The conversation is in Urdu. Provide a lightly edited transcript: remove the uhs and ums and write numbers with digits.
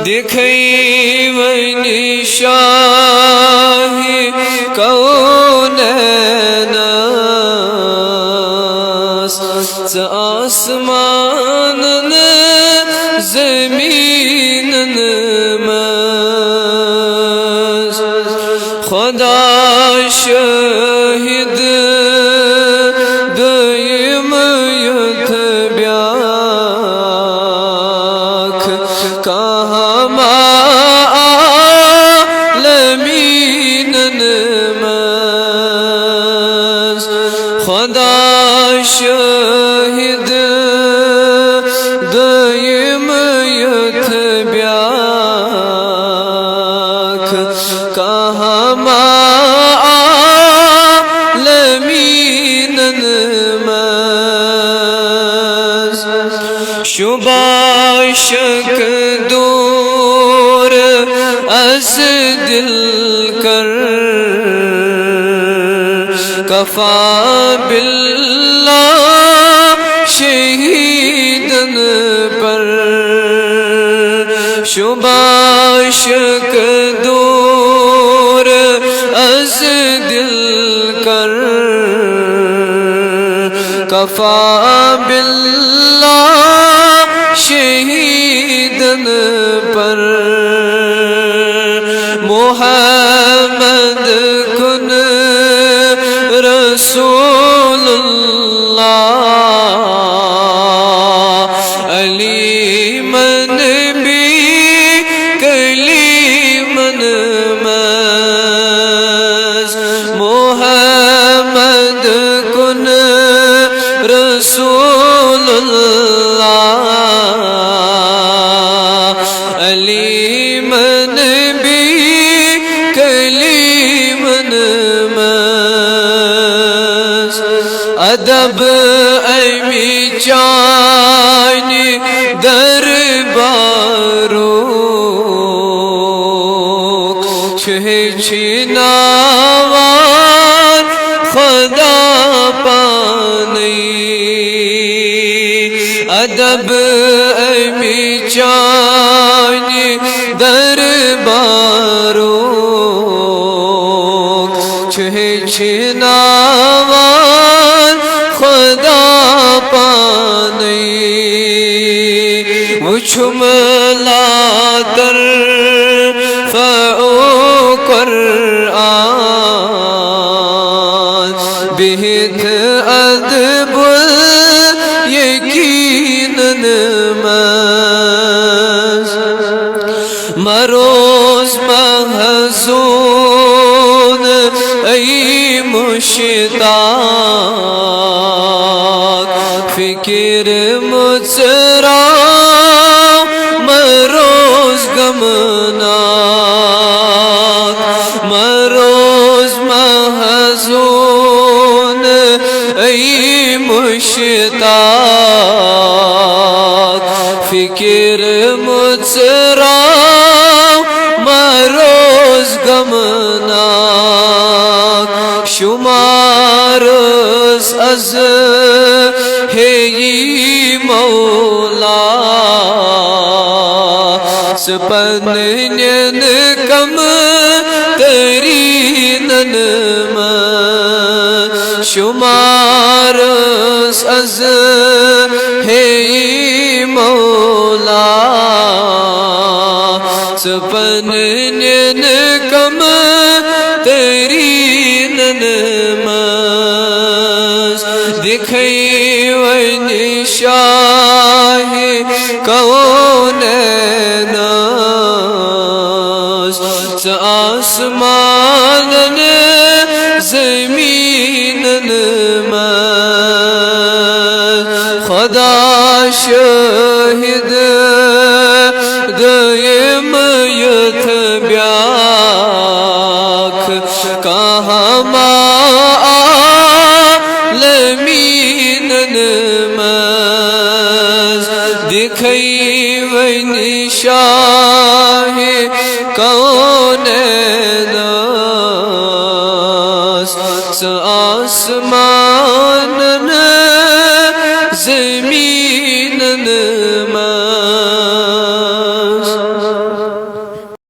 دکھئی ونی شاہ کونین آسمانن زمینن مز خدا شاہد دیم یت بیاک کہم عالمینن مز خدا شاہد دیم یت بیاک کہم عالمینن مز شبہ شک دور از دل کر کفا باللہ شہیدن پر شبہ شک دور از دل کر کفا باللہ شہیدن پر محمد کن رسول اللہ علی من بھی کلیمن مز محمد کن رسول اللہ علی من بھی کلیمن مز ادب ایمی چانی دربارو چھے چھناوار خدا پانی ادب ایمی چانی دربارو چھے چھناوار خدا پانی مجھملا تر فعو قرآن بہت ادب یقینن مز مروز محزون ای مشتاق فکر مجرا مروز غمناک مروز محزون ای مشتاق فکر مجرا مروز غمناک شمارس از ہے مولا سپنین کم ترینن شمارس از ہے مولا سپنین کم ترینن دکھئی ونی شاہ کونین آسمانن زمینن خدا شاہد دیم یت بیاک کہم عالمینن دکھئی ونی شاہ کونین آسمانن زمینن